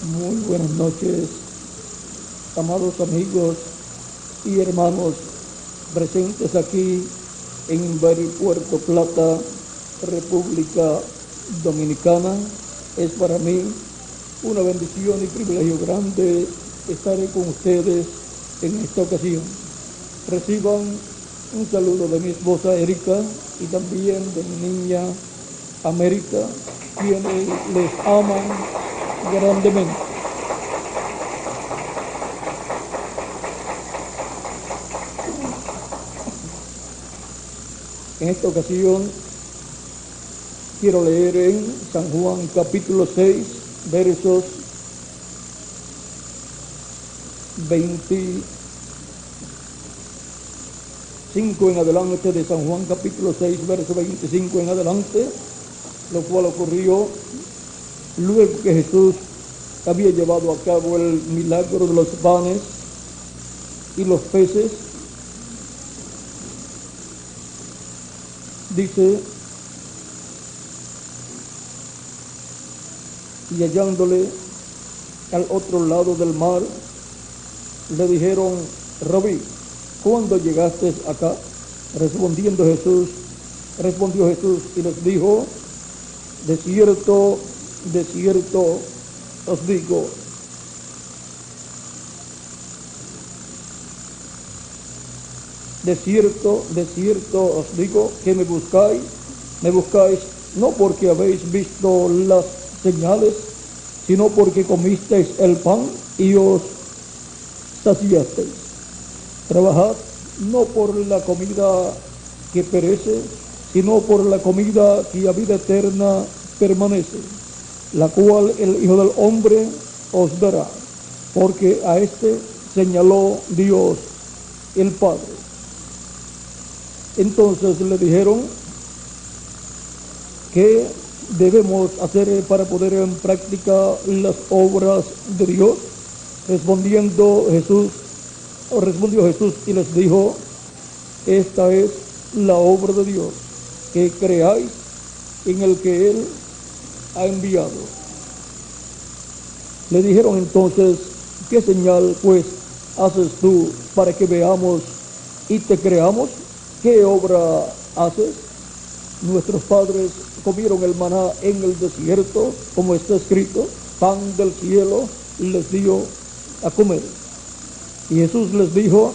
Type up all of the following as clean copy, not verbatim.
Muy buenas noches, amados amigos y hermanos presentes aquí en Puerto Plata, República Dominicana. Es para mí una bendición y privilegio grande estar con ustedes en esta ocasión. Reciban un saludo de mi esposa Erika y también de mi niña América, quienes les aman grandemente. En esta ocasión quiero leer en San Juan capítulo 6, versos 25 en adelante, de San Juan capítulo 6, verso 25 en adelante, lo cual ocurrió luego que Jesús había llevado a cabo el milagro de los panes y los peces. Dice: y hallándole al otro lado del mar, le dijeron: Rabí, ¿cuándo llegaste acá? Respondió Jesús y les dijo: de cierto os digo, de cierto os digo que me buscáis no porque habéis visto las señales, sino porque comisteis el pan y os saciasteis. Trabajad no por la comida que perece, sino por la comida que a vida eterna permanece, la cual el Hijo del Hombre os dará, porque a este señaló Dios el Padre. Entonces le dijeron: ¿qué debemos hacer para poner en práctica las obras de Dios? Respondió Jesús y les dijo: esta es la obra de Dios, que creáis en el que Él ha enviado. Le dijeron entonces: ¿qué señal pues haces tú para que veamos y te creamos? ¿Qué obra haces? Nuestros padres comieron el maná en el desierto, como está escrito: pan del cielo les dio a comer. Y Jesús les dijo: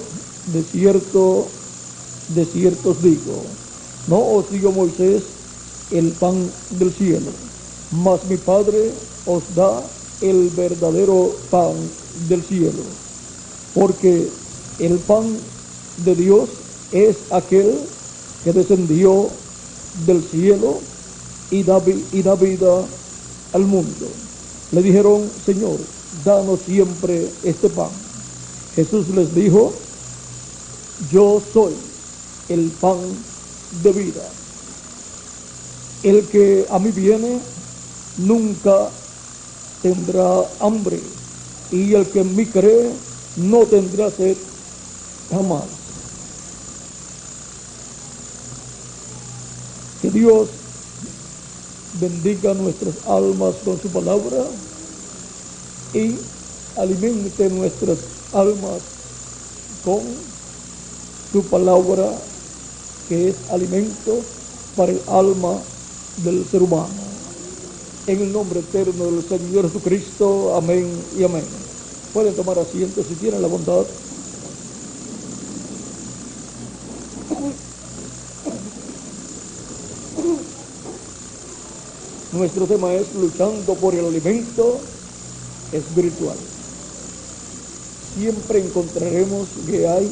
de cierto os digo, no os dio Moisés el pan del cielo, mas mi Padre os da el verdadero pan del cielo, porque el pan de Dios es aquel que descendió del cielo y da vida al mundo. Le dijeron: Señor, danos siempre este pan. Jesús les dijo: yo soy el pan de vida. El que a mí viene nunca tendrá hambre, y el que en mí cree no tendrá sed jamás. Que Dios bendiga nuestras almas con su palabra y alimente nuestras almas con su palabra, que es alimento para el alma del ser humano. En el nombre eterno del Señor Jesucristo, amén y amén. Pueden tomar asiento si tienen la bondad. Nuestro tema es luchando por el alimento espiritual. Siempre encontraremos que hay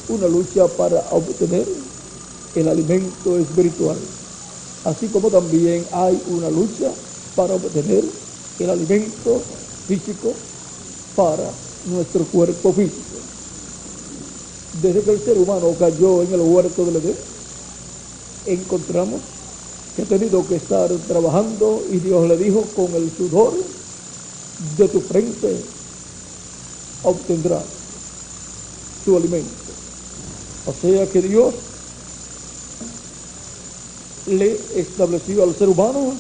una lucha para obtener el alimento espiritual, así como también hay una lucha para obtener el alimento físico para nuestro cuerpo físico. Desde que el ser humano cayó en el huerto del Edén, encontramos que ha tenido que estar trabajando, y Dios le dijo: con el sudor de tu frente obtendrás tu alimento. O sea que Dios le estableció al ser humano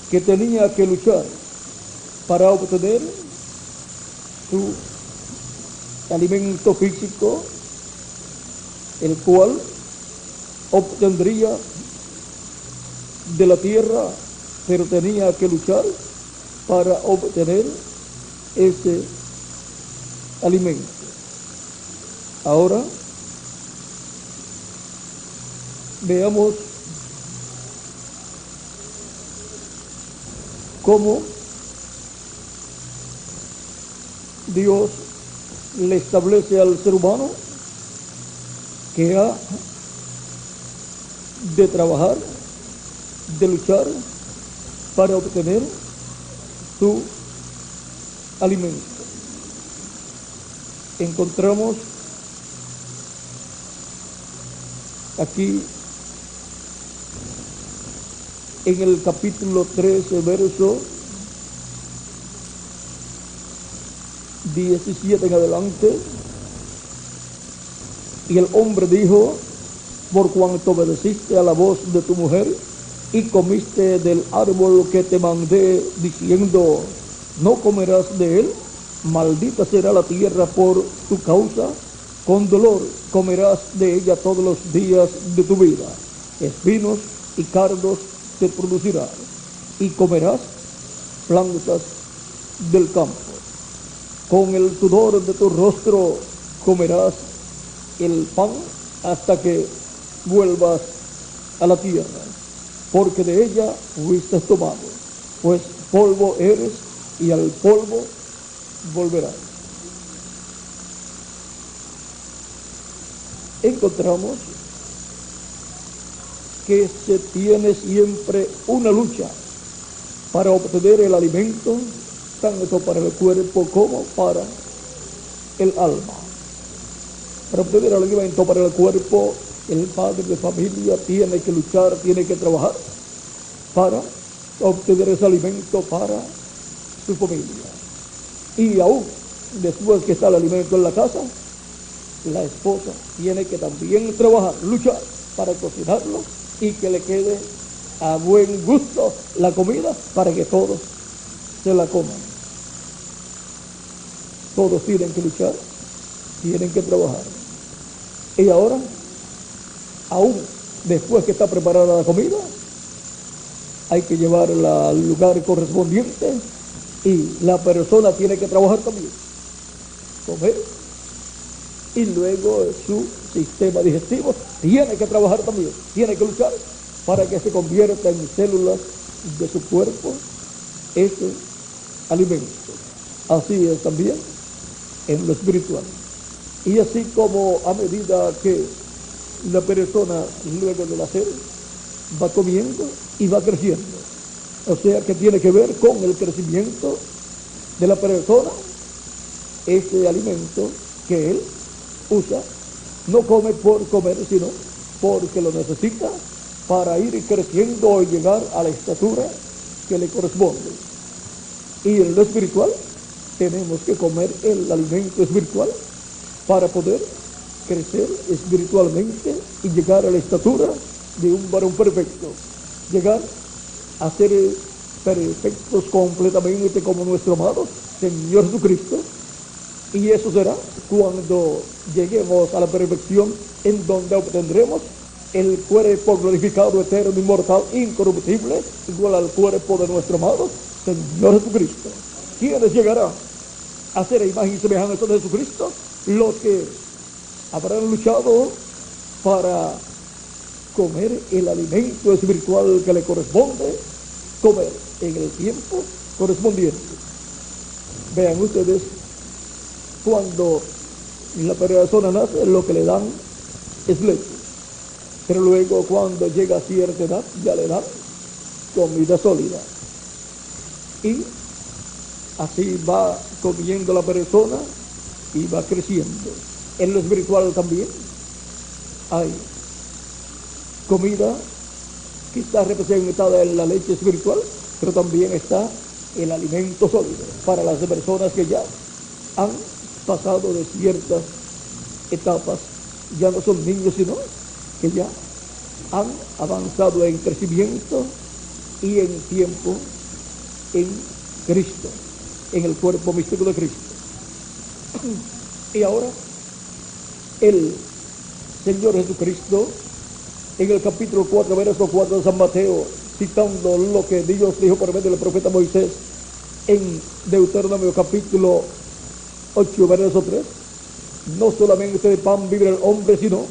que tenía que luchar para obtener su alimento físico, el cual obtendría de la tierra, pero tenía que luchar para obtener ese alimento. Ahora veamos cómo Dios le establece al ser humano que ha de trabajar, de luchar para obtener su alimento. Encontramos aquí en el capítulo 13, verso 17 en adelante: y el hombre dijo: por cuanto obedeciste a la voz de tu mujer y comiste del árbol que te mandé, diciendo: no comerás de él, maldita será la tierra por tu causa, con dolor comerás de ella todos los días de tu vida, espinos y cardos te producirá, y comerás plantas del campo. Con el sudor de tu rostro comerás el pan hasta que vuelvas a la tierra, porque de ella fuiste tomado, pues polvo eres y al polvo volverás. Encontramos que se tiene siempre una lucha para obtener el alimento, tanto para el cuerpo como para el alma. Para obtener el alimento para el cuerpo, el padre de familia tiene que luchar, tiene que trabajar para obtener ese alimento para su familia. Y aún después que está el alimento en la casa, la esposa tiene que también trabajar, luchar para cocinarlo y que le quede a buen gusto la comida para que todos se la coman. Todos tienen que luchar, tienen que trabajar. Y ahora, aún después que está preparada la comida, hay que llevarla al lugar correspondiente y la persona tiene que trabajar también, comer, y luego su sistema digestivo tiene que trabajar también, tiene que luchar para que se convierta en células de su cuerpo ese alimento. Así es también en lo espiritual. Y así como a medida que la persona luego del hacer va comiendo y va creciendo, o sea que tiene que ver con el crecimiento de la persona, ese alimento que él usa, no come por comer, sino porque lo necesita para ir creciendo y llegar a la estatura que le corresponde. Y en lo espiritual tenemos que comer el alimento espiritual para poder crecer espiritualmente y llegar a la estatura de un varón perfecto, llegar a ser perfectos completamente como nuestro amado Señor Jesucristo. Y eso será cuando lleguemos a la perfección, en donde obtendremos el cuerpo glorificado, eterno, inmortal, incorruptible, igual al cuerpo de nuestro amado Señor Jesucristo. ¿Quiénes llegarán a ser imagen y semejanza de Jesucristo? Los que habrán luchado para comer el alimento espiritual que le corresponde comer en el tiempo correspondiente. Vean ustedes, cuando la persona nace, lo que le dan es leche, pero luego cuando llega a cierta edad ya le dan comida sólida, y así va comiendo la persona y va creciendo. En lo espiritual también hay comida que está representada en la leche espiritual, pero también está el alimento sólido para las personas que ya han pasado de ciertas etapas, ya no son niños, sino que ya han avanzado en crecimiento y en tiempo en Cristo. en el cuerpo místico de Cristo. Y ahora, el Señor Jesucristo, en el capítulo 4, verso 4 de San Mateo, citando lo que Dios dijo por medio del profeta Moisés, en Deuteronomio capítulo 8, verso 3, no solamente de pan vive el hombre, sino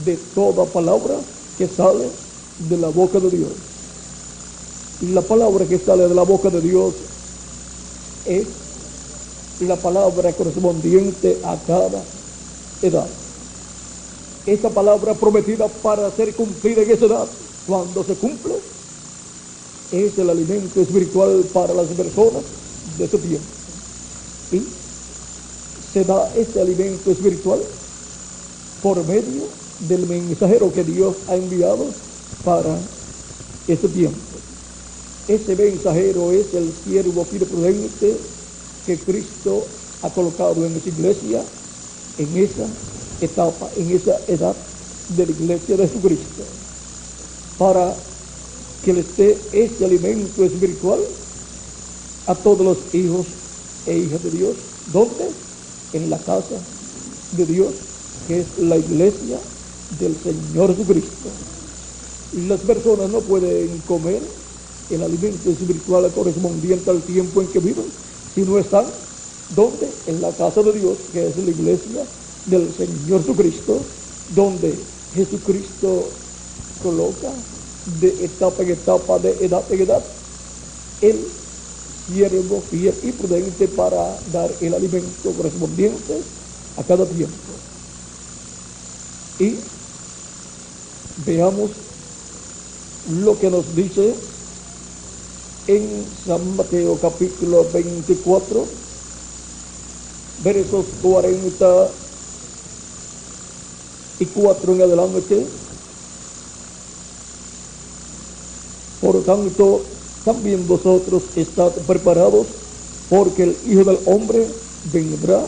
de toda palabra que sale de la boca de Dios. Y la palabra que sale de la boca de Dios es la palabra correspondiente a cada edad. Esa palabra prometida para ser cumplida en esa edad, cuando se cumple, es el alimento espiritual para las personas de ese tiempo. Y se da ese alimento espiritual por medio del mensajero que Dios ha enviado para ese tiempo. Ese mensajero es el siervo fiel y prudente que Cristo ha colocado en esa iglesia, en esa etapa, en esa edad de la iglesia de Jesucristo, para que les dé ese alimento espiritual a todos los hijos e hijas de Dios. ¿Dónde? En la casa de Dios, que es la iglesia del Señor Jesucristo. Las personas no pueden comer el alimento espiritual correspondiente al tiempo en que viven si no están, ¿dónde? En la casa de Dios, que es la iglesia del Señor Jesucristo, donde Jesucristo coloca de etapa en etapa, de edad en edad, el siervo fiel y prudente para dar el alimento correspondiente a cada tiempo. Y veamos lo que nos dice en San Mateo capítulo 24, versos 44 en adelante. Por tanto, también vosotros estad preparados, porque el Hijo del Hombre vendrá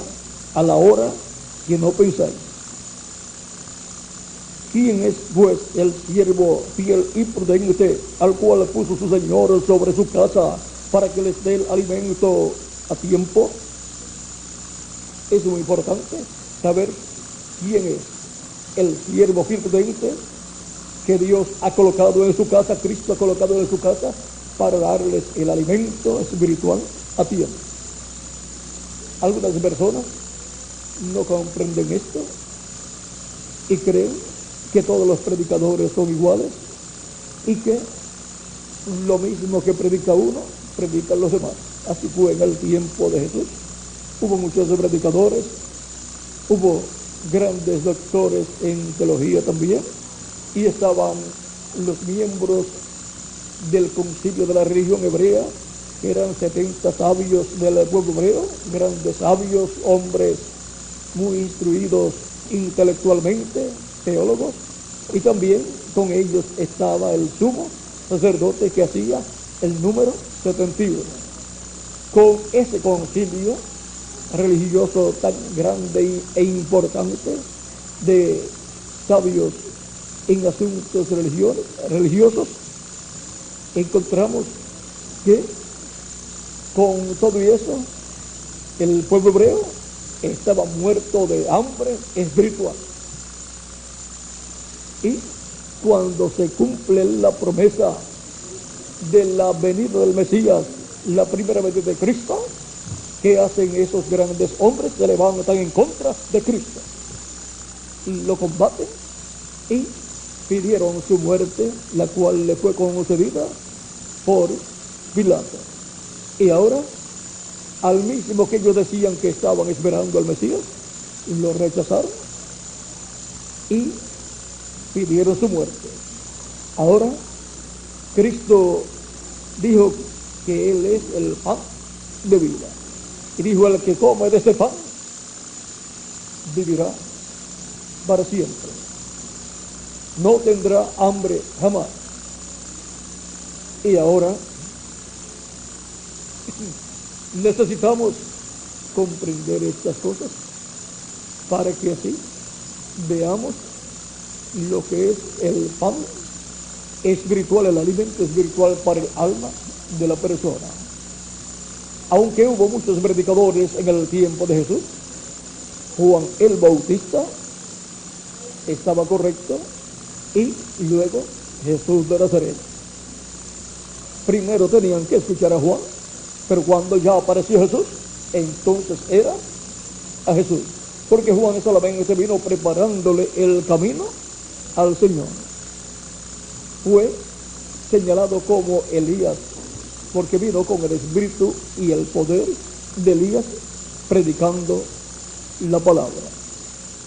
a la hora que no pensáis. ¿Quién es pues el siervo fiel y prudente al cual puso su Señor sobre su casa para que les dé el alimento a tiempo? Es muy importante saber quién es el siervo fiel y prudente que Dios ha colocado en su casa, Cristo ha colocado en su casa para darles el alimento espiritual a tiempo. Algunas personas no comprenden esto y creen que todos los predicadores son iguales y que lo mismo que predica uno, predican los demás. Así fue en el tiempo de Jesús. Hubo muchos predicadores, hubo grandes doctores en teología también, y estaban los miembros del concilio de la religión hebrea, que eran 70 sabios del pueblo hebreo, grandes sabios, hombres muy instruidos intelectualmente, teólogos, y también con ellos estaba el sumo sacerdote que hacía el número 71. Con ese concilio religioso tan grande e importante de sabios en asuntos religiosos, encontramos que con todo eso el pueblo hebreo estaba muerto de hambre espiritual. Y cuando se cumple la promesa de la venida del Mesías, la primera venida de Cristo, ¿qué hacen esos grandes hombres? Se levantan en contra de Cristo, lo combaten y pidieron su muerte, la cual le fue concedida por Pilato. Y ahora, al mismo que ellos decían que estaban esperando al Mesías, lo rechazaron y pidieron su muerte. Ahora, Cristo dijo que Él es el pan de vida. Y dijo: el que come de ese pan vivirá para siempre. No tendrá hambre jamás. Y ahora necesitamos comprender estas cosas para que así veamos lo que es el pan espiritual, el alimento espiritual para el alma de la persona. Aunque hubo muchos predicadores en el tiempo de Jesús, Juan el Bautista estaba correcto, y luego Jesús de Nazaret. Primero tenían que escuchar a Juan, pero cuando ya apareció Jesús, entonces era a Jesús, porque Juan solamente vino preparándole el camino al Señor. Fue señalado como Elías, porque vino con el espíritu y el poder de Elías, predicando la palabra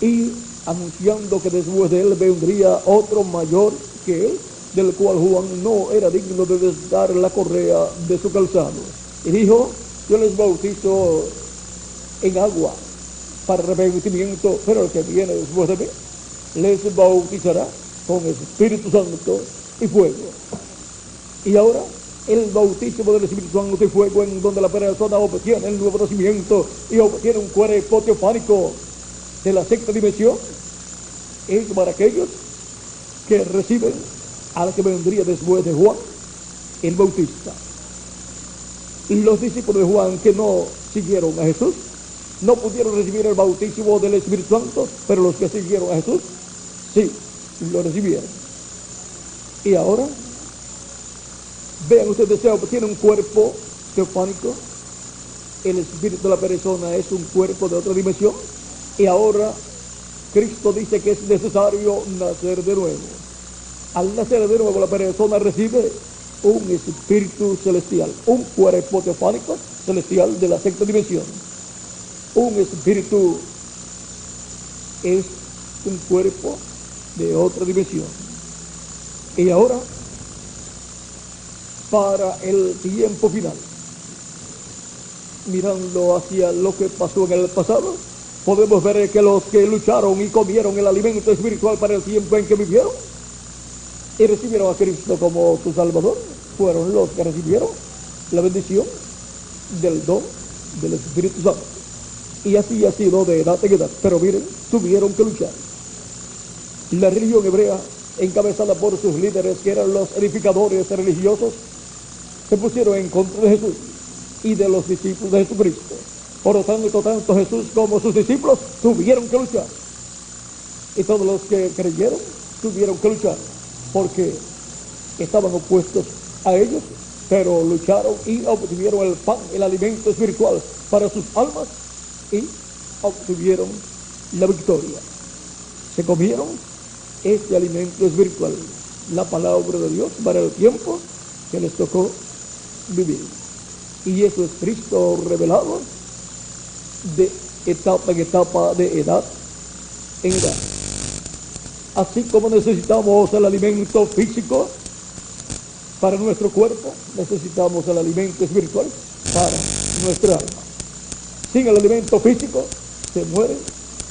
y anunciando que después de él vendría otro mayor que él, del cual Juan no era digno de desdar la correa de su calzado. Y dijo: yo les bautizo en agua para arrepentimiento, pero el que viene después de mí les bautizará con Espíritu Santo y fuego. Y ahora el bautismo del Espíritu Santo y fuego, en donde la persona obtiene el nuevo nacimiento y obtiene un cuerpo teofánico de la sexta dimensión, es para aquellos que reciben al que vendría después de Juan el Bautista. Y los discípulos de Juan que no siguieron a Jesús no pudieron recibir el bautismo del Espíritu Santo, pero los que siguieron a Jesús sí lo recibieron. Y ahora vean ustedes, se obtiene un cuerpo teofánico, el espíritu de la persona es un cuerpo de otra dimensión, y ahora Cristo dice que es necesario nacer de nuevo. Al nacer de nuevo, la persona recibe un espíritu celestial, un cuerpo teofánico celestial de la sexta dimensión. Un espíritu es un cuerpo de otra dimensión. Y ahora, para el tiempo final, mirando hacia lo que pasó en el pasado, podemos ver que los que lucharon y comieron el alimento espiritual para el tiempo en que vivieron y recibieron a Cristo como su Salvador, fueron los que recibieron la bendición del don del Espíritu Santo. Y así ha sido de edad en edad. Pero miren, tuvieron que luchar. La religión hebrea, encabezada por sus líderes, que eran los edificadores religiosos, se pusieron en contra de Jesús y de los discípulos de Jesucristo. Por lo tanto Jesús como sus discípulos tuvieron que luchar. Y todos los que creyeron tuvieron que luchar, porque estaban opuestos a ellos, pero lucharon y obtuvieron el pan, el alimento espiritual para sus almas, y obtuvieron la victoria. Se comieron este alimento espiritual, la palabra de Dios, para el tiempo que les tocó vivir. Y eso es Cristo revelado de etapa en etapa, de edad en edad. Así como necesitamos el alimento físico para nuestro cuerpo, necesitamos el alimento espiritual para nuestra alma. Sin el alimento físico se muere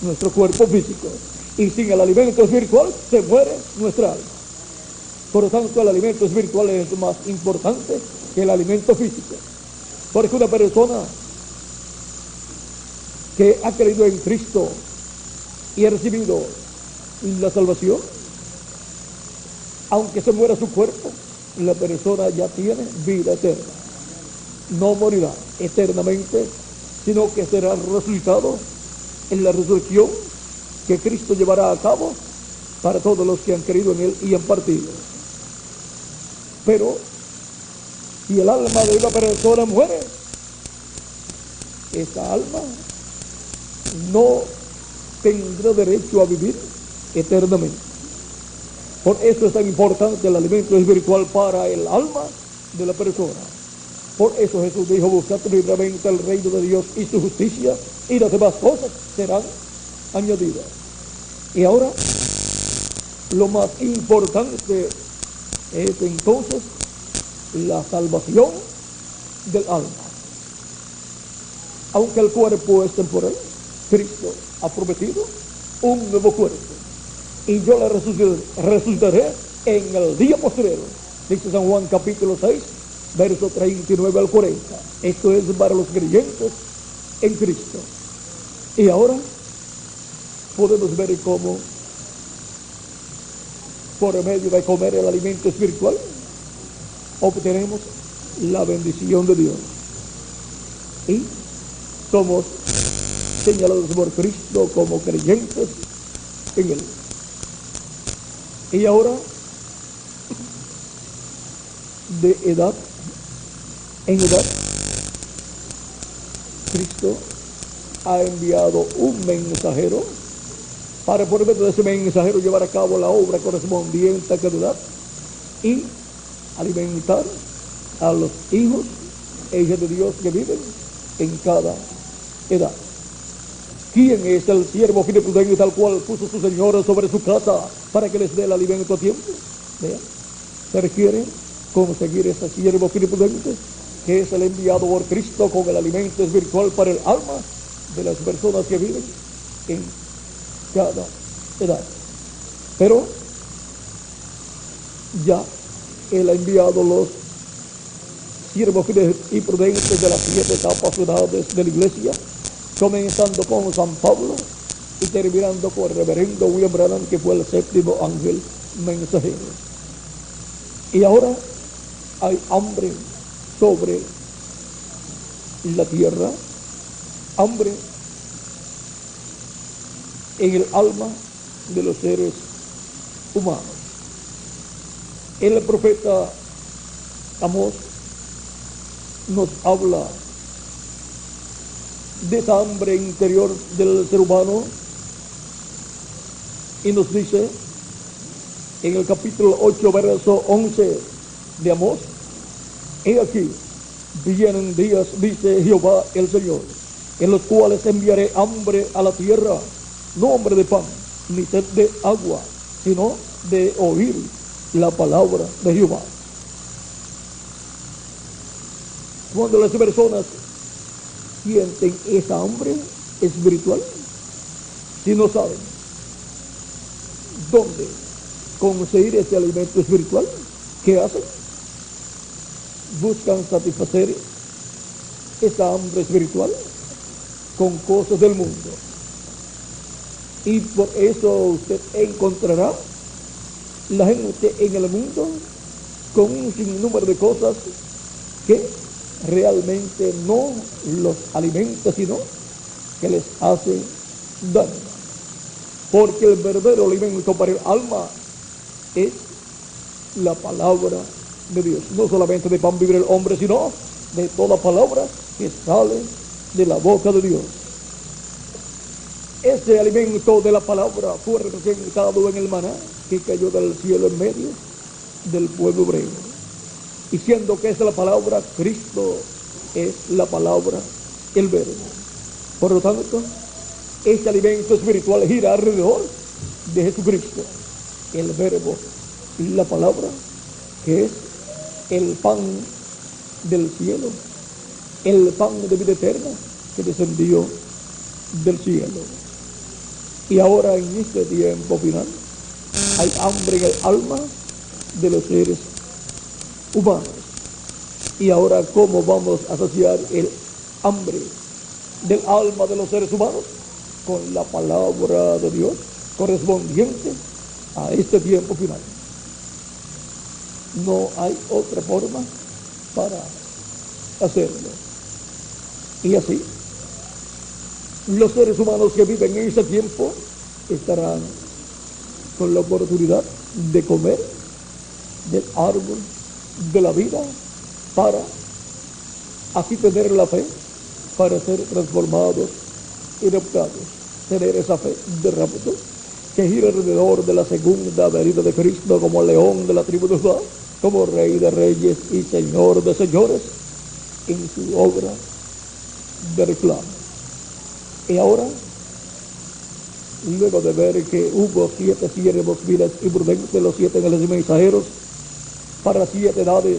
nuestro cuerpo físico, y sin el alimento espiritual se muere nuestra alma. Por lo tanto, el alimento espiritual es más importante que el alimento físico, porque una persona que ha creído en Cristo y ha recibido la salvación, aunque se muera su cuerpo, la persona ya tiene vida eterna. No morirá eternamente, sino que será resucitado en la resurrección que Cristo llevará a cabo para todos los que han creído en Él y han partido. Pero si el alma de una persona muere, esa alma no tendrá derecho a vivir eternamente. Por eso es tan importante el alimento espiritual para el alma de la persona. Por eso Jesús dijo: buscad primeramente el reino de Dios y su justicia, y las demás cosas serán añadidas. Y ahora, lo más importante es entonces la salvación del alma. Aunque el cuerpo es temporal, Cristo ha prometido un nuevo cuerpo, y yo la resucitaré en el día postrero, dice San Juan capítulo 6, verso 39 al 40. Esto es para los creyentes en Cristo. Y ahora podemos ver cómo, por medio de comer el alimento espiritual, obtenemos la bendición de Dios. y somos señalados por Cristo como creyentes en Él. Y ahora, de edad en edad, Cristo ha enviado un mensajero para por medio de ese mensajero llevar a cabo la obra correspondiente a cada edad y alimentar a los hijos e hijas de Dios que viven en cada edad. ¿Quién es el siervo fiel y prudente tal cual puso su Señor sobre su casa para que les dé el alimento a tiempo? Vean, se requiere conseguir ese siervo fiel y prudente, que es el enviado por Cristo con el alimento espiritual para el alma de las personas que viven en cada edad. Pero ya Él ha enviado los siervos fieles y prudentes de las 7 etapas o edades de la iglesia, comenzando con San Pablo y terminando con el reverendo William Branham, que fue el 7º ángel mensajero. Y ahora hay hambre sobre la tierra, hambre en el alma de los seres humanos. El profeta Amós nos habla de esa hambre interior del ser humano y nos dice en el capítulo 8, verso 11 de Amós: he aquí, vienen días, dice Jehová el Señor, en los cuales enviaré hambre a la tierra, no hambre de pan, ni sed de agua, sino de oír la palabra de Jehová. Cuando las personas sienten esa hambre espiritual, si no saben dónde conseguir ese alimento espiritual, ¿qué hacen? Buscan satisfacer esa hambre espiritual con cosas del mundo. Y por eso usted encontrará la gente en el mundo con un sinnúmero de cosas que realmente no los alimenta, sino que les hace daño. Porque el verdadero alimento para el alma es la palabra de Dios. No solamente de pan vive el hombre, sino de toda palabra que sale de la boca de Dios. Ese alimento de la palabra fue representado en el maná que cayó del cielo en medio del pueblo hebreo. Y siendo que es la palabra, Cristo es la palabra, el verbo. Por lo tanto, este alimento espiritual gira alrededor de Jesucristo, el verbo, la palabra, que es el pan del cielo, el pan de vida eterna que descendió del cielo. Y ahora en este tiempo final hay hambre en el alma de los seres humanos. Y ahora, ¿cómo vamos a saciar el hambre del alma de los seres humanos? Con la palabra de Dios correspondiente a este tiempo final. No hay otra forma para hacerlo. Y así, los seres humanos que viven en ese tiempo estarán con la oportunidad de comer del árbol de la vida, para así tener la fe para ser transformados y adoptados, tener esa fe de rapto que gira alrededor de la segunda venida de Cristo como león de la tribu de Judá, como rey de reyes y señor de señores en su obra de reclamo. Y ahora, luego de ver que hubo 7 siervos fieles y prudentes, los 7 ángeles mensajeros para 7 edades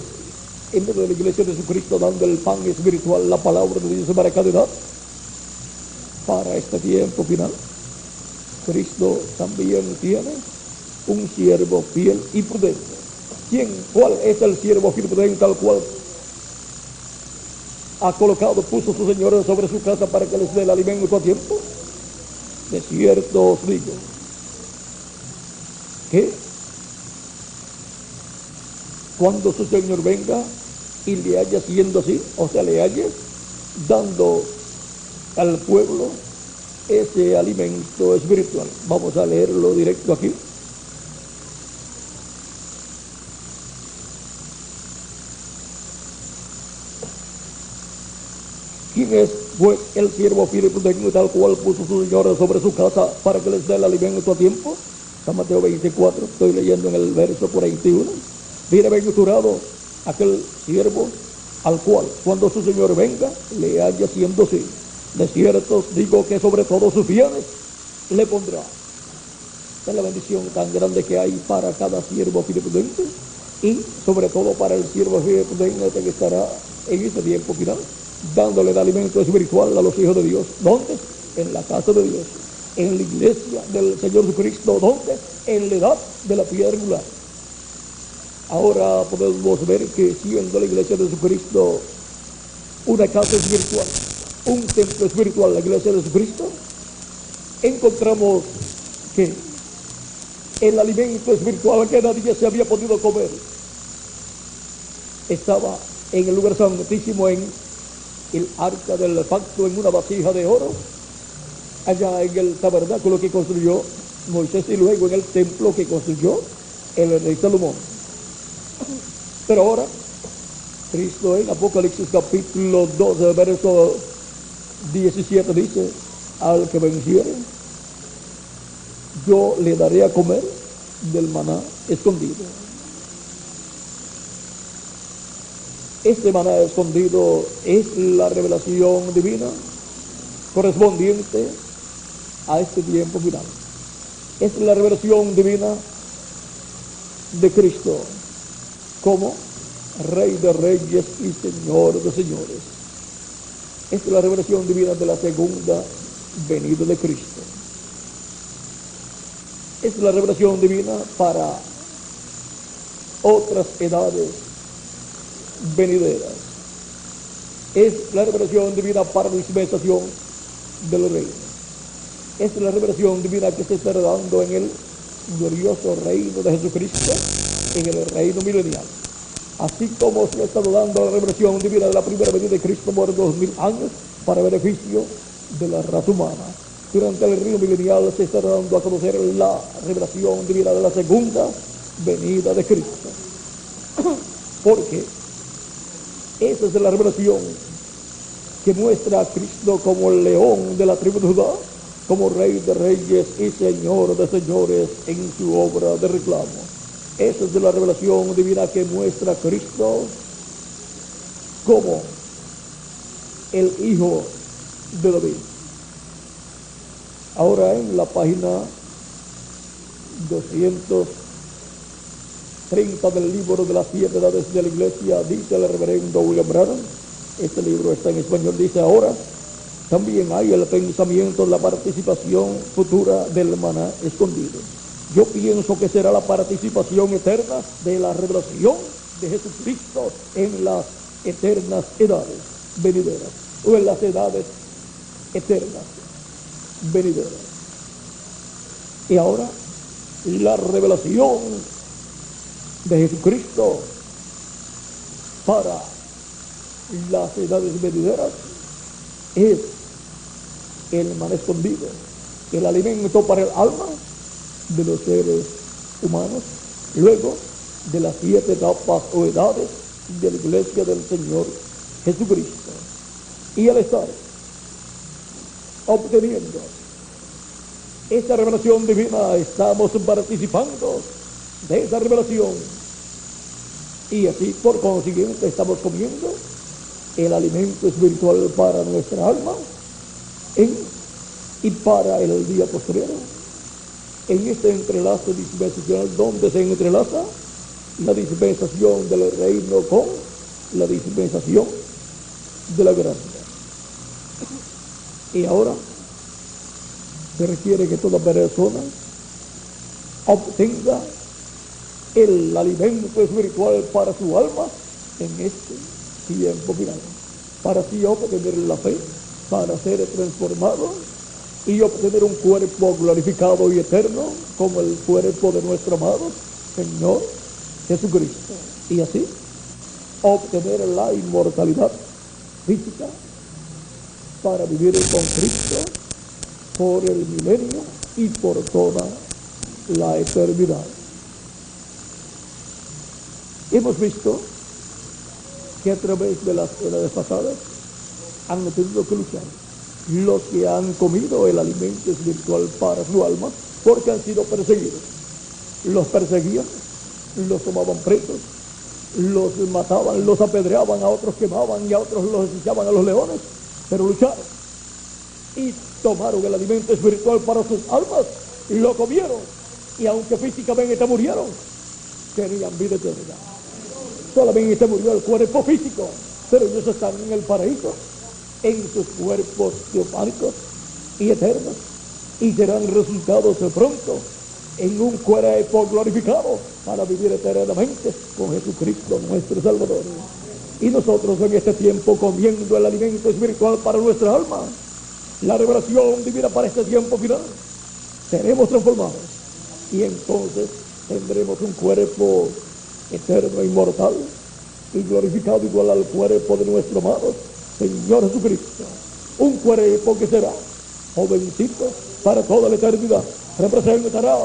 en medio de la iglesia de Jesucristo, dando el pan espiritual, la palabra de Dios para cada edad, para este tiempo final, Cristo también tiene un siervo fiel y prudente. ¿Cuál es el siervo fiel y prudente al cual ha colocado, puso su Señor sobre su casa para que les dé el alimento a tiempo? De cierto os digo que cuando su Señor venga y le haya siendo así, o sea, le haya dando al pueblo ese alimento espiritual. Vamos a leerlo directo aquí. ¿Quién es, pues, el siervo fiel y prudente, tal cual puso su señor sobre su casa para que les dé el alimento a tiempo? San Mateo 24, estoy leyendo en el verso 41. Bienaventurado aquel siervo al cual, cuando su señor venga, le haya haciendo así. De cierto os digo que sobre todos sus bienes le pondrá. Esta es la bendición tan grande que hay para cada siervo fiel y prudente, y sobre todo para el siervo fiel y prudente que estará en este tiempo final, dándole el alimento espiritual a los hijos de Dios. ¿Dónde? En la casa de Dios, en la iglesia del Señor Jesucristo. ¿Dónde? En la edad de la piedra angular. Ahora podemos ver que, siendo la iglesia de Jesucristo una casa espiritual, un templo espiritual, la iglesia de Jesucristo, encontramos que el alimento espiritual que nadie se había podido comer estaba en el lugar santísimo, en el arca del pacto, en una vasija de oro, allá en el tabernáculo que construyó Moisés, y luego en el templo que construyó el rey Salomón. Pero ahora Cristo en Apocalipsis capítulo 12 verso 17 dice: al que venciere, yo le daré a comer del maná escondido. Este maná escondido es la revelación divina correspondiente a este tiempo final. Es la revelación divina de Cristo como Rey de Reyes y Señor de Señores. Es la revelación divina de la segunda venida de Cristo. Es la revelación divina para otras edades venideras. Es la revelación divina para la dispensación del reino. Es la revelación divina que se está dando en el glorioso reino de Jesucristo, en el reino milenial. Así como se ha estado dando la revelación divina de la primera venida de Cristo por 2000 años para beneficio de la raza humana. Durante el reino milenial se está dando a conocer la revelación divina de la segunda venida de Cristo. Porque esa es la revelación que muestra a Cristo como el león de la tribu de Judá, como Rey de Reyes y Señor de Señores en su obra de reclamo. Esa es la revelación divina que muestra a Cristo como el Hijo de David. Ahora en la página 230 del libro de las 7 edades de la iglesia, dice el reverendo William Branham, este libro está en español, dice: ahora también hay el pensamiento de la participación futura del maná escondido. Yo pienso que será la participación eterna de la revelación de Jesucristo en las eternas edades venideras, o en las edades eternas venideras. Y ahora la revelación de Jesucristo para las edades venideras es el maná escondido, el alimento para el alma de los seres humanos, luego de las 7 etapas o edades de la iglesia del Señor Jesucristo. Y al estar obteniendo esa revelación divina, estamos participando de esa revelación, y así por consiguiente estamos comiendo el alimento espiritual para nuestra alma y para el día posterior, en este entrelace dispensacional donde se entrelaza la dispensación del reino con la dispensación de la gracia. Y ahora se requiere que toda persona obtenga el alimento espiritual para su alma en este tiempo final, para así obtener la fe, para ser transformado y obtener un cuerpo glorificado y eterno como el cuerpo de nuestro amado Señor Jesucristo, y así obtener la inmortalidad física para vivir con Cristo por el milenio y por toda la eternidad. Hemos visto que a través de las edades pasadas han tenido que luchar los que han comido el alimento espiritual para su alma, porque han sido perseguidos. Los perseguían, los tomaban presos, los mataban, los apedreaban, a otros quemaban y a otros los echaban a los leones, pero lucharon y tomaron el alimento espiritual para sus almas y lo comieron, y aunque físicamente murieron, tenían vida eterna. Solamente murió el cuerpo físico, pero ellos están en el paraíso, en sus cuerpos teofánicos y eternos, y serán resucitados pronto en un cuerpo glorificado para vivir eternamente con Jesucristo nuestro Salvador. Y nosotros en este tiempo, comiendo el alimento espiritual para nuestra alma, la revelación divina para este tiempo final, seremos transformados y entonces tendremos un cuerpo eterno, inmortal y glorificado, igual al cuerpo de nuestro amado Señor Jesucristo. Un cuerpo que será jovencito para toda la eternidad. Representará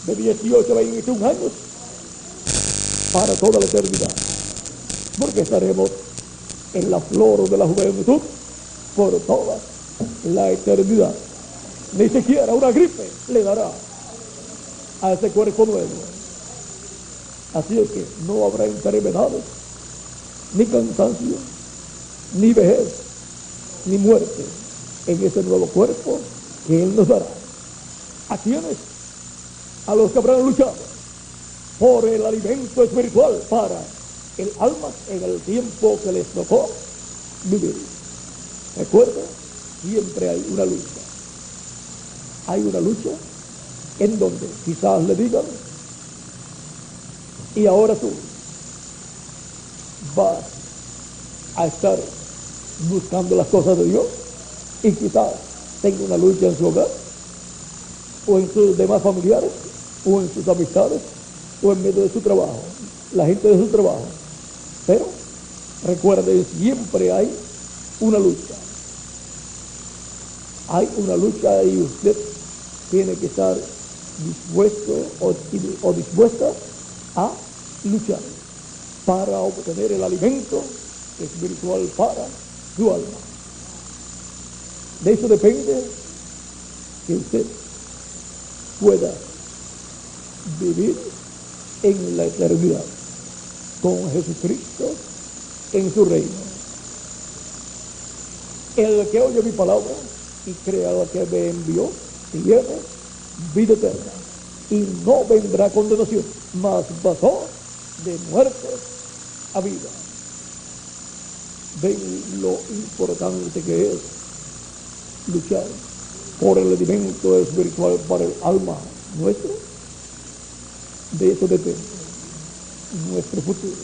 de 18 a 21 años para toda la eternidad, porque estaremos en la flor de la juventud por toda la eternidad. Ni siquiera una gripe le dará a ese cuerpo nuevo. Así es que no habrá enfermedades, ni cansancio, ni vejez, ni muerte en ese nuevo cuerpo que Él nos dará. ¿A quiénes? A los que habrán luchado por el alimento espiritual para el alma en el tiempo que les tocó vivir. Recuerda, siempre hay una lucha. Hay una lucha en donde quizás le digan: y ahora tú vas a estar buscando las cosas de Dios, y quizás tenga una lucha en su hogar, o en sus demás familiares, o en sus amistades, o en medio de su trabajo, la gente de su trabajo. Pero recuerde, siempre hay una lucha. Hay una lucha y usted tiene que estar dispuesto o dispuesta a luchar para obtener el alimento espiritual para su alma. De eso depende que usted pueda vivir en la eternidad con Jesucristo en su reino. El que oye mi palabra y crea al que me envió tiene vida eterna y no vendrá condenación, mas pasó de muerte a vida. Ven lo importante que es luchar por el alimento espiritual para el alma nuestra. De eso depende nuestro futuro.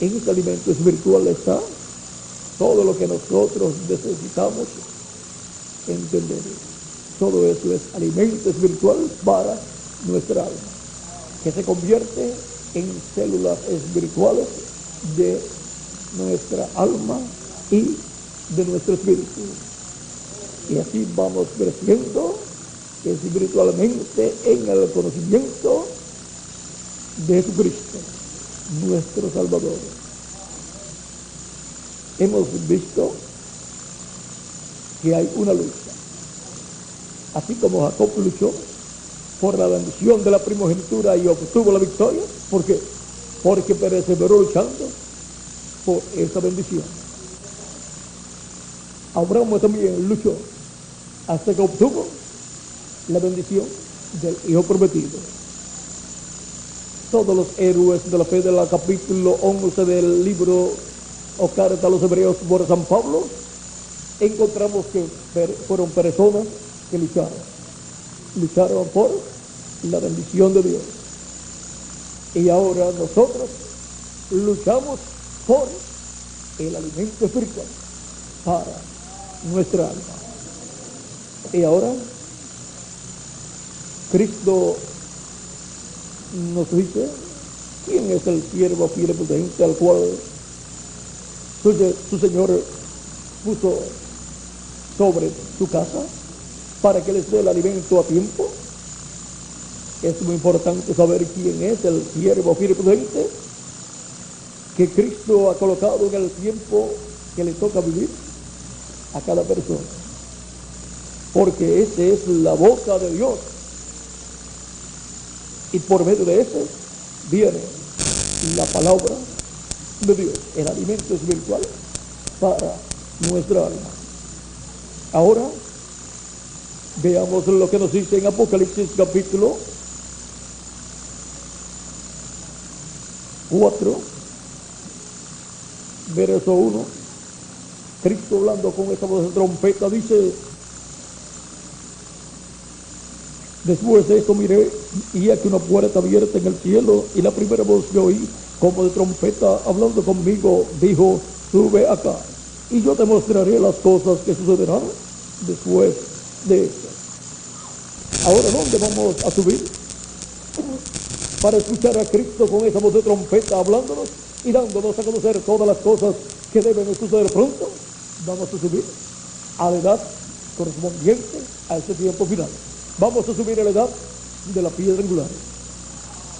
En ese alimento espiritual está todo lo que nosotros necesitamos entender. Todo eso es alimento espiritual para nuestra alma, que se convierte en células espirituales de nuestra alma y de nuestro espíritu. Y así vamos creciendo espiritualmente en el conocimiento de Jesucristo, nuestro Salvador. Hemos visto que hay una lucha. Así como Jacob luchó por la bendición de la primogenitura y obtuvo la victoria. ¿Por qué? Porque perseveró luchando por esa bendición. Abraham también luchó hasta que obtuvo la bendición del hijo prometido. Todos los héroes de la fe del capítulo 11 del libro o carta a los hebreos por San Pablo, encontramos que fueron personas que lucharon por la bendición de Dios. Y ahora nosotros luchamos por el alimento espiritual para nuestra alma. Y ahora Cristo nos dice quién es el siervo fiel y prudente al cual su Señor puso sobre su casa para que les dé el alimento a tiempo. Es muy importante saber quién es el siervo fiel y prudente que Cristo ha colocado en el tiempo que le toca vivir a cada persona, porque esa es la boca de Dios, y por medio de ese viene la palabra de Dios, el alimento espiritual para nuestra alma. Ahora veamos lo que nos dice en Apocalipsis capítulo 4, verso 1. Cristo, hablando con esa voz de trompeta, dice: después de esto miré, y aquí una puerta abierta en el cielo, y la primera voz que oí, como de trompeta, hablando conmigo, dijo: sube acá, y yo te mostraré las cosas que sucederán después de esto. Ahora, ¿dónde vamos a subir? Para escuchar a Cristo con esa voz de trompeta hablándonos y dándonos a conocer todas las cosas que deben suceder pronto. Vamos a subir a la edad correspondiente a este tiempo final. Vamos a subir a la edad de la piedra angular,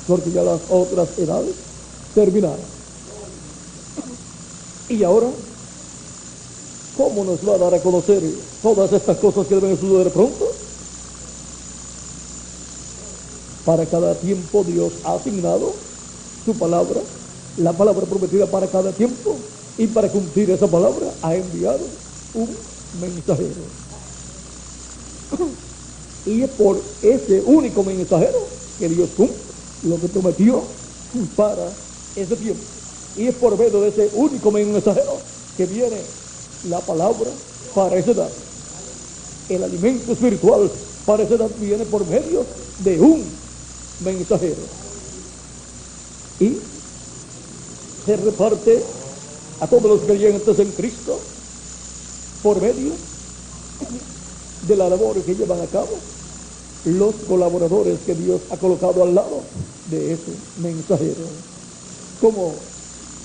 porque ya las otras edades terminaron. Y ahora, ¿cómo nos va a dar a conocer todas estas cosas que deben suceder pronto? Para cada tiempo Dios ha asignado su palabra, la palabra prometida para cada tiempo, y para cumplir esa palabra ha enviado un mensajero. Y es por ese único mensajero que Dios cumple lo que prometió para ese tiempo. Y es por medio de ese único mensajero que viene la palabra para esa edad. El alimento espiritual para esa edad viene por medio de un mensajero. Y se reparte a todos los creyentes en Cristo por medio de la labor que llevan a cabo los colaboradores que Dios ha colocado al lado de ese mensajero. Como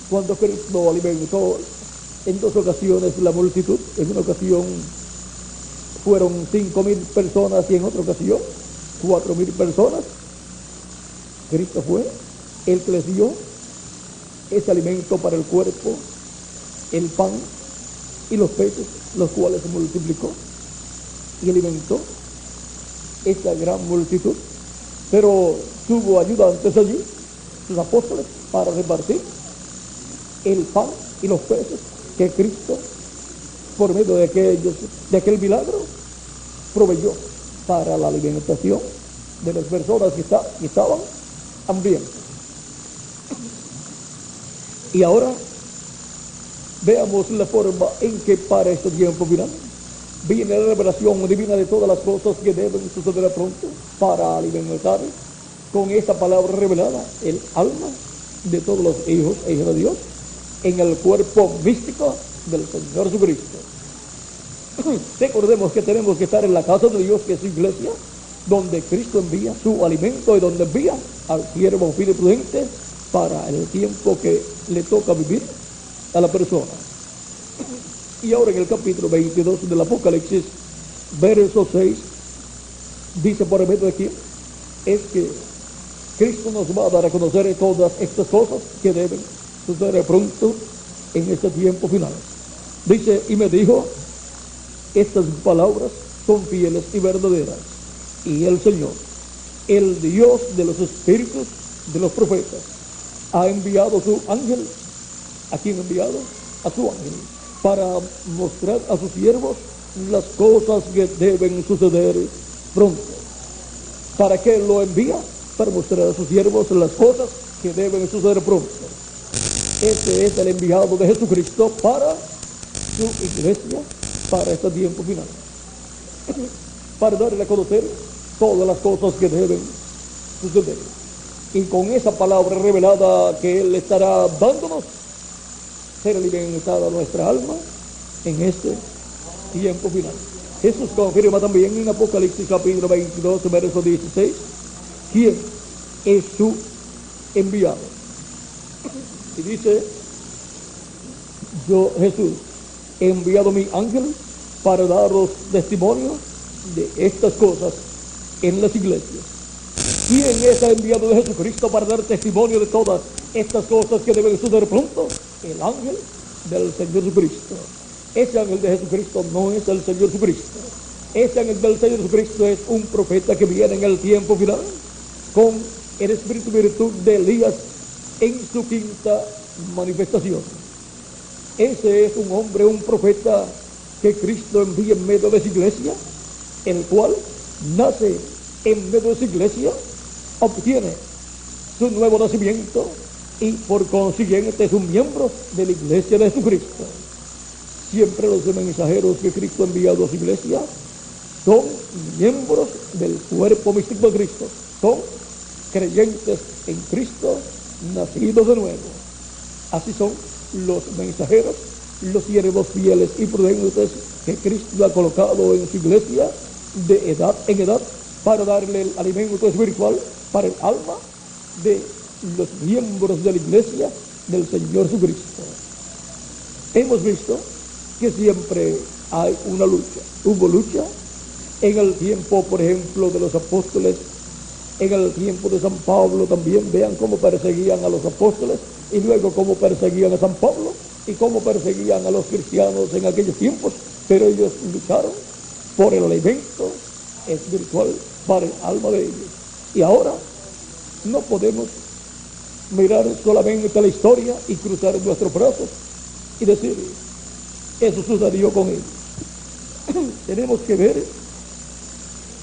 cuando Cristo alimentó en 2 ocasiones la multitud. En una ocasión fueron 5,000 personas y en otra ocasión 4,000 personas. Cristo fue el que les dio ese alimento para el cuerpo, el pan y los peces, los cuales se multiplicó y alimentó esa gran multitud. Pero tuvo ayudantes allí, sus apóstoles, para repartir el pan y los peces que Cristo, por medio de aquel milagro, proveyó para la alimentación de las personas que estaban hambrientas. Y ahora veamos la forma en que para este tiempo final viene la revelación divina de todas las cosas que deben suceder pronto para alimentar con esta palabra revelada el alma de todos los hijos e hijas de Dios en el cuerpo místico del Señor Jesucristo. Recordemos que tenemos que estar en la casa de Dios, que es su iglesia, donde Cristo envía su alimento y donde envía al siervo fiel y prudente para el tiempo que le toca vivir a la persona. Y ahora en el capítulo 22 del Apocalipsis, verso 6, dice por medio de quién es que Cristo nos va a dar a conocer todas estas cosas que deben suceder pronto en este tiempo final. Dice: y me dijo, estas palabras son fieles y verdaderas, y el Señor, el Dios de los espíritus de los profetas, ha enviado su ángel. ¿A quién ha enviado? A su ángel, para mostrar a sus siervos las cosas que deben suceder pronto. ¿Para qué lo envía? Para mostrar a sus siervos las cosas que deben suceder pronto. Este es el enviado de Jesucristo para su iglesia, para este tiempo final, para darle a conocer todas las cosas que deben suceder. Y con esa palabra revelada que Él estará dándonos, será alimentada nuestra alma en este tiempo final. Jesús confirma también en Apocalipsis capítulo 22, verso 16, quién es su enviado. Y dice: yo, Jesús, he enviado mi ángel para daros testimonio de estas cosas en las iglesias. ¿Quién es el enviado de Jesucristo para dar testimonio de todas estas cosas que deben suceder pronto? El ángel del Señor Jesucristo. Ese ángel de Jesucristo no es el Señor Jesucristo. Ese ángel del Señor Jesucristo es un profeta que viene en el tiempo final con el espíritu y virtud de Elías en su quinta manifestación. Ese es un hombre, un profeta que Cristo envía en medio de su iglesia, el cual nace en medio de su iglesia, obtiene su nuevo nacimiento y por consiguiente es un miembro de la iglesia de Jesucristo. Siempre los mensajeros que Cristo ha enviado a su iglesia son miembros del cuerpo místico de Cristo, son creyentes en Cristo, nacidos de nuevo. Así son los mensajeros, los siervos fieles y prudentes que Cristo ha colocado en su iglesia de edad en edad para darle el alimento espiritual para el alma de los miembros de la iglesia del Señor Jesucristo. Hemos visto que siempre hay una lucha. Hubo lucha en el tiempo, por ejemplo, de los apóstoles, en el tiempo de San Pablo también. Vean cómo perseguían a los apóstoles y luego cómo perseguían a San Pablo y cómo perseguían a los cristianos en aquellos tiempos, pero ellos lucharon por el alimento espiritual para el alma de ellos. Y ahora no podemos mirar solamente la historia y cruzar nuestros brazos y decir, eso sucedió con ellos. Tenemos que ver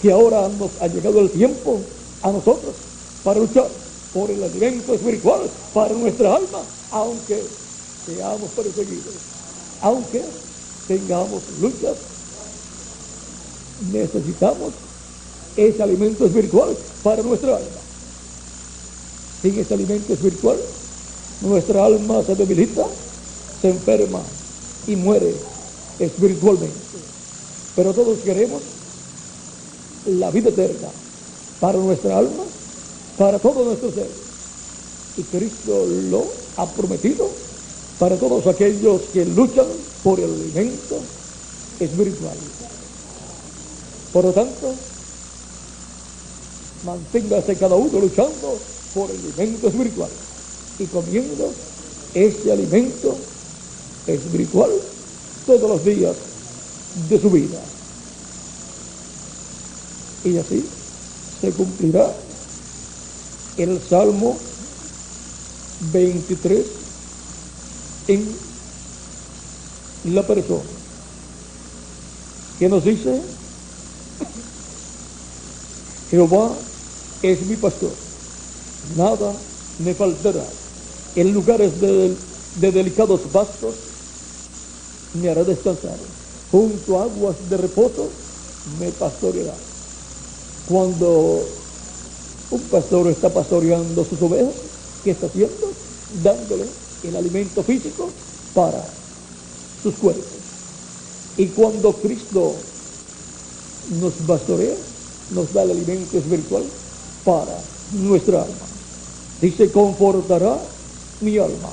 que ahora nos ha llegado el tiempo a nosotros para luchar por el alimento espiritual para nuestra alma, aunque seamos perseguidos, aunque tengamos luchas, necesitamos ese alimento espiritual para nuestra alma. Sin ese alimento espiritual, nuestra alma se debilita, se enferma y muere espiritualmente. Pero todos queremos la vida eterna para nuestra alma, para todo nuestro ser. Y Cristo lo ha prometido para todos aquellos que luchan por el alimento espiritual. Por lo tanto, manténgase cada uno luchando por el alimento espiritual y comiendo ese alimento espiritual todos los días de su vida. Y así se cumplirá el Salmo 23 en la persona que nos dice: Jehová es mi pastor, nada me faltará. En lugares de delicados pastos me hará descansar, junto a aguas de reposo me pastoreará. Cuando un pastor está pastoreando sus ovejas, ¿qué está haciendo? Dándole el alimento físico para sus cuerpos. Y cuando Cristo nos pastorea, nos da el alimento espiritual para nuestra alma. Dice: confortará mi alma,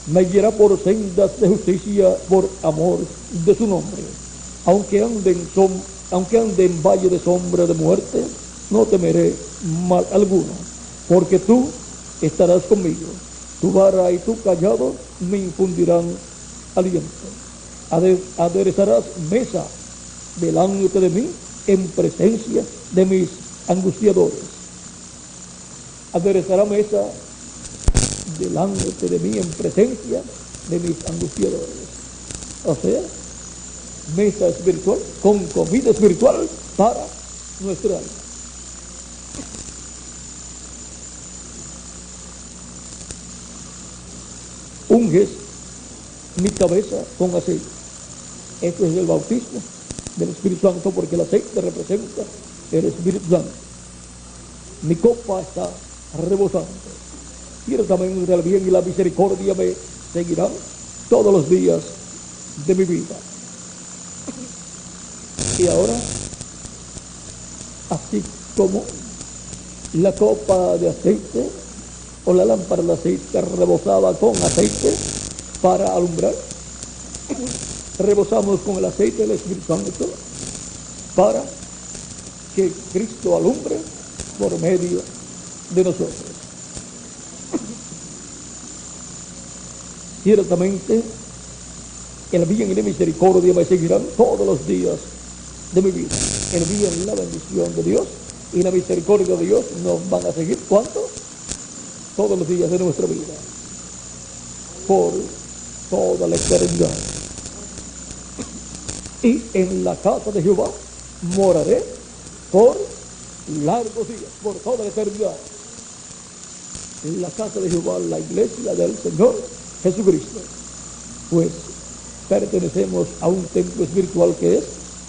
me guiará por sendas de justicia por amor de su nombre. Aunque ande en valle de sombra de muerte, no temeré mal alguno, porque tú estarás conmigo. Tu vara y tu callado me infundirán aliento. Aderezarás mesa delante de mí en presencia de mis angustiadores. Aderezará mesa delante de mí en presencia de mis angustiadores. O sea, mesa espiritual con comida espiritual para nuestra alma. Unges mi cabeza con aceite. Esto es el bautismo del Espíritu Santo, porque el aceite representa el Espíritu Santo. Mi copa está rebosando. Ciertamente el bien y la misericordia me seguirán todos los días de mi vida. Y ahora, así como la copa de aceite o la lámpara de aceite rebosaba con aceite para alumbrar, rebosamos con el aceite del Espíritu Santo para que Cristo alumbre por medio de nosotros. Ciertamente, el bien y la misericordia me seguirán todos los días de mi vida. El bien y la bendición de Dios y la misericordia de Dios nos van a seguir, ¿cuánto? Todos los días de nuestra vida, por toda la eternidad. Y en la casa de Jehová moraré por largos días, por toda la eternidad. En la casa de Jehová, la iglesia del Señor Jesucristo. Pues pertenecemos a un templo espiritual que es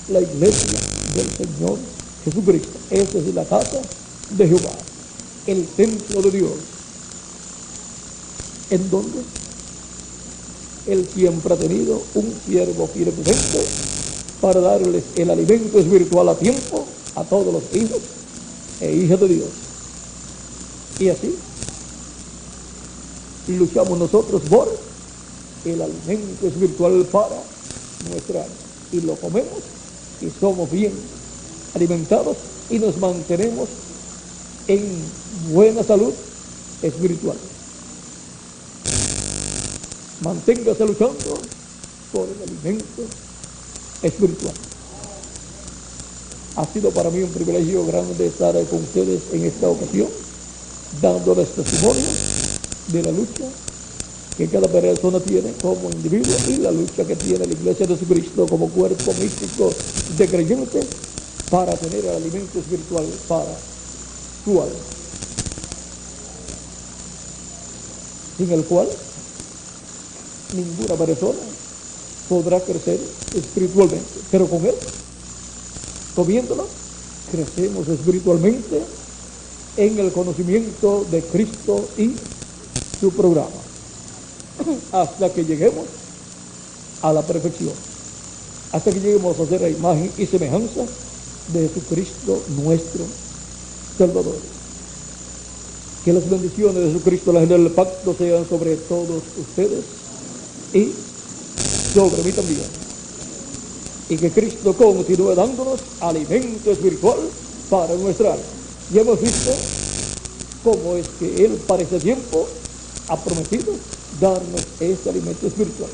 la iglesia del Señor Jesucristo. Esta es la casa de Jehová, el templo de Dios, en donde Él siempre ha tenido un siervo fiel y prudente para darles el alimento espiritual a tiempo a todos los hijos e hijas de Dios. Y así luchamos nosotros por el alimento espiritual para nuestra alma, y lo comemos y somos bien alimentados y nos mantenemos en buena salud espiritual. Manténgase luchando por el alimento espiritual. Ha sido para mí un privilegio grande estar con ustedes en esta ocasión, dándoles testimonio de la lucha que cada persona tiene como individuo y la lucha que tiene la iglesia de Jesucristo como cuerpo místico de creyentes para tener el alimento espiritual para su alma, sin el cual ninguna persona podrá crecer espiritualmente, pero con él, comiéndolo, crecemos espiritualmente en el conocimiento de Cristo y su programa, hasta que lleguemos a la perfección, hasta que lleguemos a ser la imagen y semejanza de Jesucristo nuestro Salvador. Que las bendiciones de Jesucristo, la del pacto, sean sobre todos ustedes y sobre mí también, y que Cristo continúe dándonos alimento espiritual para nuestra alma. Y hemos visto cómo es que Él para ese tiempo ha prometido darnos este alimento espiritual.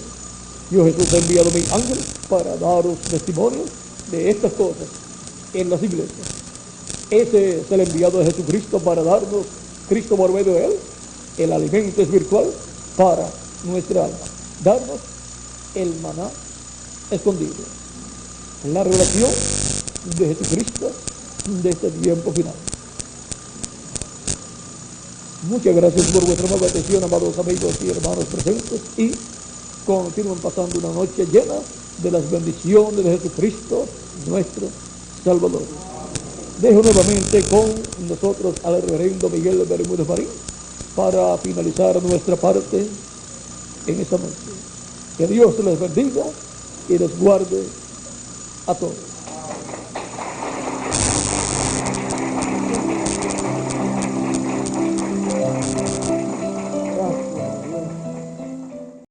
Yo, Jesús, he enviado a mi ángel para daros testimonios de estas cosas en las iglesias. Ese es el enviado de Jesucristo para darnos, Cristo por medio de Él, el alimento espiritual para nuestra alma, darnos el maná escondido, la revelación de Jesucristo de este tiempo final. Muchas gracias por vuestra amable atención, amados amigos y hermanos presentes, y continúen pasando una noche llena de las bendiciones de Jesucristo nuestro Salvador. Dejo nuevamente con nosotros al reverendo Miguel Bermúdez Marín para finalizar nuestra parte en esta noche. Que Dios les bendiga y les guarde a todos.